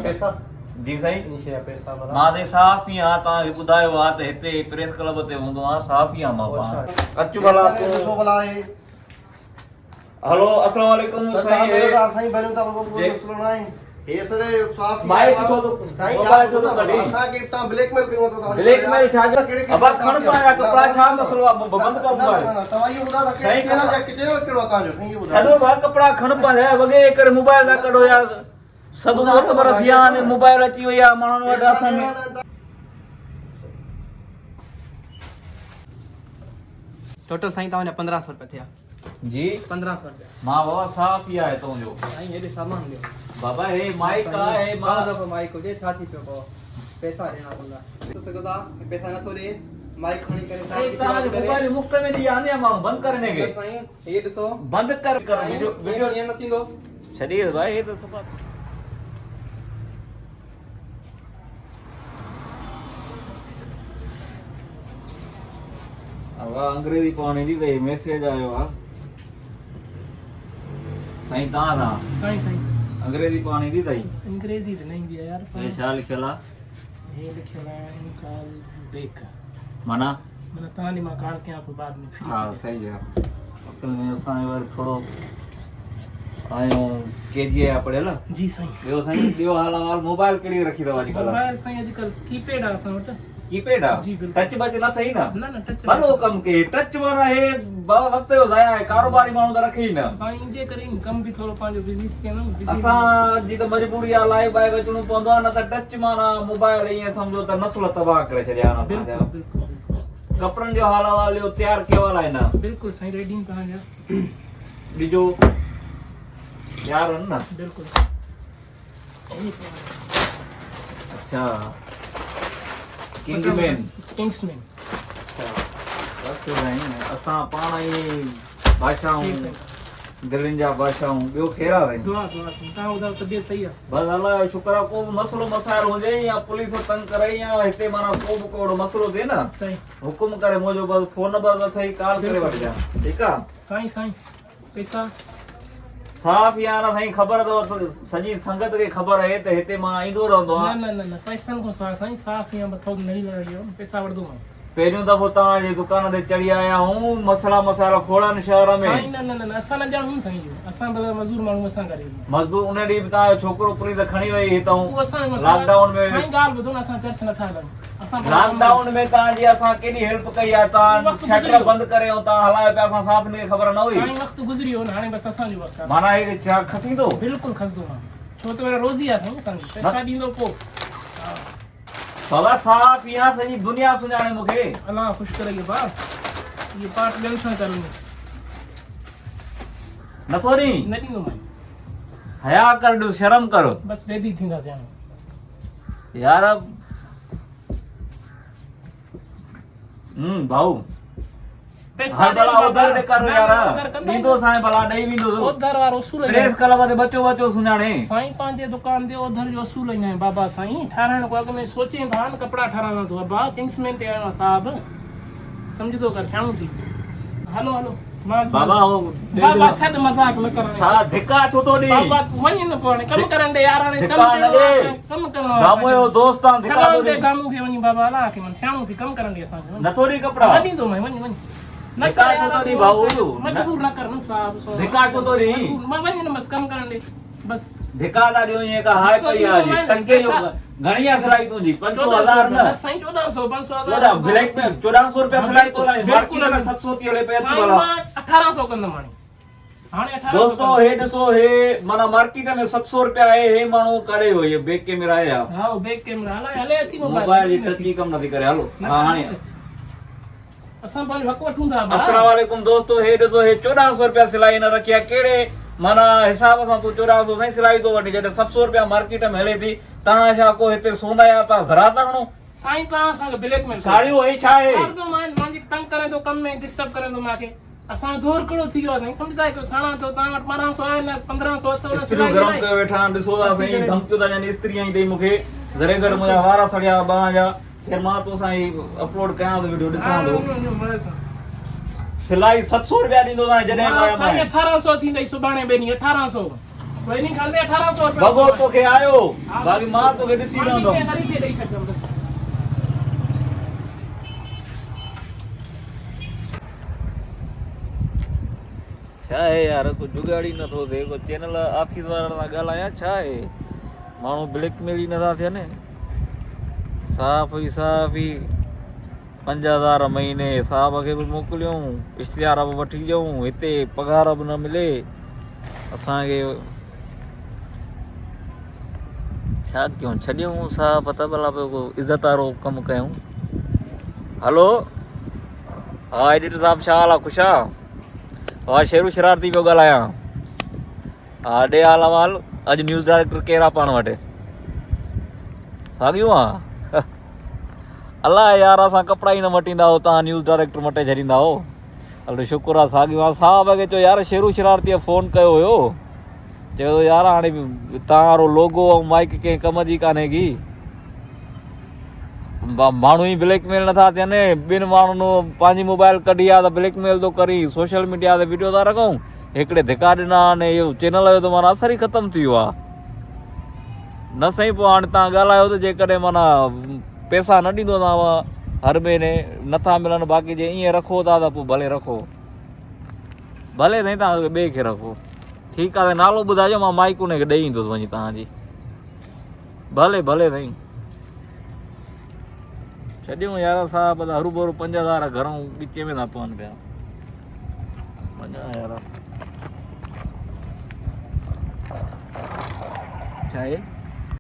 पैसा जी साईं नीचे पैसा वाला मां दे साफ़ ही हां ता बुधायो आ त हिते प्रेस क्लब ते हूंदो आ साफ़ ही हां मां अच वाला को वाला है हेलो अस्सलाम वालेकुम साईं साईं साईं बनो ता को सुनना है ये सरे साफ माइक छो तो मोबाइल छो तो कढी असा के ता ब्लैकमेल कयो तो ब्लैकमेल छा अब खण पाया कपड़ा छा मसलो आ बंद कर मोबाइल तवाई बुधा ता के चैनल किथे केड़ो ता जो साईं बुधा छडो भा कपड़ा खण पाया वगे कर मोबाइल ना कढो यार सब मोतबर थिया ने मोबाइल अची वया माण्हुनि वटि हथ में टोटल साईं तवाने 1500 रुपया थिया जी 1500 रुपया मां बाबा साफ़ ही आहे तो जो साईं ये सामान दे बाबा हे माइक का है मां दफा माइक को जे छाती पे को पैसा देना पड़ला तो सकदा पैसा न थोड़े माइक खणी करे साईं मोबाइल मुफ्त में दी आने मां बंद करने के साईं ये दसो बंद कर वीडियो ये न थींदो छॾिए भाई ये तो सफ़ा अब अंग्रेजी पानी दी ते मैसेज आयो आ साईं ता ना साईं साईं अंग्रेजी पानी दी तई अंग्रेजी तो नहीं दिया यार ये छा लिखला ये लिखियल है इनकाल बेक माना मैंने तानी मां कार के तो बाद में फ्री हाँ सही है असल में असां वर थोड़ो आयो केजीए पड़ेला जी साईं ॿियो साईं ॿियो हाल अहवाल मोबाइल कहिड़ी रखी अथव अॼुकल्ह मोबाइल साईं अॼुकल्ह कीपैड आहे असां वटि कीपैड आहे जी, बिल्कुल। टच बच न अथई न न न टच भलो कम के टच माना हे वक्त जो ज़ाया आहे कारोबारी माण्हू त रखे ई न साईं जे करे कम भी थोड़ो पंहिंजो बिज़ी थी वेंदो न असां जी त मजबूरी आहे लाइव बाइव अचणो पवंदो आहे न त टच माना मोबाइल ईअं सम्झो त नस्ल तबाह करे छॾिया आहिनि असांजा बिल्कुल बिल्कुल कपिड़नि जो हाल अहवाल इहो तयारु कयो आहे न बिल्कुल साईं रेडी तव्हांजा ॾिजो यार न बिल्कुल अच्छा किंगमैन किंग्समैन असां पाण ई भाषाऊं दिलनि जा भाषाऊं ॿियो खेरा अथई दुआ दुआ साईं तव्हां ॿुधायो तबियत सही आहे बस अल्लाह जो शुक्र आहे को बि मसलो मसाइल हुजे या पुलिस तंग करे या हिते माना को बि कोड़ो मसलो थिए न साईं हुकुम करे मुंहिंजो बस फोन नंबर त अथई कॉल करे वठिजां ठीकु आहे साईं साईं पैसा साफ़ यार साईं ख़बर अथव सॼी संगत खे ख़बर आहे त हिते मां ईंदो रहंदो न आहियां न न पैसनि खां सवाइ साईं साफ़ या मथो नहीं लॻियो पैसा वठंदो मां पहिरियों दफ़ो तव्हांजे दुकान ते चढ़ी आया हूं मसला मसाइला खोड़नि शहर में साईं न न न असां न ॼाणूं साईं जो असां त मज़दूर माण्हू असां करे मज़दूर उन ॾींहुं बि तव्हांजो छोकिरो पुलिस खणी वई हितां उहो असां लॉकडाउन में साईं ॻाल्हि ॿुधो न असां चर्च नथा हलूं असां लॉकडाउन में तव्हांजी असां केॾी हेल्प कई आहे तव्हां शटर बंदि करे ऐं तव्हां हलायो पिया असां साफ़ हिनखे ख़बर न हुई साईं वक़्तु गुज़री वियो न हाणे बसि असांजो वक़्तु आहे माना हे छा खसींदो बिल्कुलु खसंदो मां छो त रोज़ी आहे साईं असांजी पैसा ॾींदो पोइ बाबा साफ़ यहाँ सॼी दुनिया सुञाणे मूंखे अलाह ख़ुशि करे इहो भाउ इहो पाठ ॿियनि सां करूं नथो ॾी न ॾींदो मां हया कर ॾिस शर्म कर बसि बेदी थींदासीं हाणे यार भाऊ पैसा हर भला उधर ॾे कर यार ॾींदो साईं भला ॾेई वेंदो उधर वारो उसूल प्रेस क्लब ते बचो बचो सुञाणे साईं पंहिंजे दुकान ते उधर जो असूल ईंदा आहिनि बाबा साईं ठाराइण को अॻु में सोचे था न कपिड़ा ठाराइणा थो बा किंग्समैन ते आयो आहे साहब सम्झो कर छाऊं थी हलो हलो बाबा हो बाबा छॾ मज़ाक न कर छा धिका छो तो ॾी बाबा वञ न पोइ कम करण दे यार हाणे धिका न ॾे कम करणो गामो जो दोस्त आहे धिका सगल थो दे ॾे गामू खे वञी बाबा अला खे मन छाऊं थी कम करण दे असांखे नथो ॾी कपिड़ा न ॾींदो मैं वञ वञ न धिका छो तो ॾी भाऊ मजबूर न कर न साहब धिका छो तो ॾी मां वञ न बस कम करण दे बस धिका था ॾियो ईअं का हाय पई आहे जी टंके जो घणी आहे सिलाई तुंहिंजी 500,000 न साईं 1400 500 चोॾहं ब्लैक में 1400 रुपया सिलाई तो लाई मार्केट में 700 थी हले पे अच भला 1800 कंदम हाणे 1800 दोस्तों हे ॾिसो हे माना मार्केट में 700 रुपया आहे हे माण्हू करे हो ये बैक कैमरा आहे हा बैक कैमरा हले अथी मोबाइल जी टच जी कम नथी करे हलो हां हाणे असां पंहिंजो हक़ वठूं था अस्सलाम वालेकुम दोस्तों हे ॾिसो हे 1400 रुपया सिलाई न रखी आहे कहिड़े माना हिसाब सां तूं 1400 साईं सिलाई तो वठी जॾहिं 700 रुपया मार्केट में हले थी तव्हां छा को हिते सोना या तव्हां ज़रा था खणो साईं तव्हां असांखे ब्लैकमेल साड़ियूं हे छा आहे मुंहिंजी तंग करे थो कम में डिस्टर्ब करे थो मूंखे असां जोर कहिड़ो थी वियो आहे साईं सम्झंदा आहियो साणा थो तव्हां वटि 1200 आहे न 1500 अथव इस्त्रियूं गरम कयो वेठा ॾिसो था साईं धमकियूं था ॾियनि इस्त्री आई अथई मूंखे ज़रे गॾु मुंहिंजा वार सड़िया ॿांह जा खैर मां तोसां ई अपलोड कयां थो वीडियो ॾिसां थो सिलाई 700 रुपया ॾींदो तव्हां जॾहिं 1800 थींदई सुभाणे ॿेनी 1800 कोई नहीं खल दे 1800 रुपया भगो तोखे आयो बाक़ी मां तोखे ॾिसी रहंदुमि ख़रीदे ॾेई छॾंदुमि बसि छा आहे यार कुझु जुगाड़ ई नथो थिए को चैनल ऑफिस वारनि सां ॻाल्हायां छा आहे माण्हू ब्लैकमेल ई नथा थियनि साफ़ ई 5000 महीने साहब खे बि मोकिलियूं इश्तिहार बि वठी ॾियूं हिते पघार बि न मिले असांखे छा कयूं छॾियूं साहब पता भला पियो इज़त वारो कमु कयूं हलो हा एडिटर साहब छा हाल आहे ख़ुशि आहे हा शेरू शरारती पियो ॻाल्हायां हा ॾे हाल अहवाल अॼु न्यूज़ डायरेक्टर केरु आहे पाण वटि साॻियूं आहे अलाह यार असां कपिड़ा ई न मटींदा हो तव्हां न्यूज़ डायरेक्टर मटे छॾींदा हो हलो शुक्र आहे साॻियूं आहे साहब खे चयो यार शेरू शरारतीअ फ़ोन कयो हुयो चयो यार हाणे तव्हां वारो लोगो ऐं माइक कंहिं कम जी कान्हे की माण्हू ई ब्लैकमेल नथा थियनि ॿिनि माण्हुनि पंहिंजी मोबाइल कढी आहे त ब्लैकमेल थो करी सोशल मीडिया ते वीडियो था रखूं हिकिड़े धिका ॾिना आहिनि इहो चैनल जो त माना असर ई ख़तमु थी वियो आहे न साईं पोइ हाणे तव्हां ॻाल्हायो त जेकॾहिं माना पैसा न ॾींदो हर महीने नथा मिलनि बाक़ी जे ईअं रखो था त पोइ भले रखो भले साईं तव्हां ॿिए खे रखो ठीकु आहे नालो ॿुधाइजो मां माइक उनखे ॾेई ईंदुसि वञी तव्हांजी भले भले साईं छॾियूं यार साहब हरू भरू 5000 घरों विचे में था पवनि पिया वञा यार छा आहे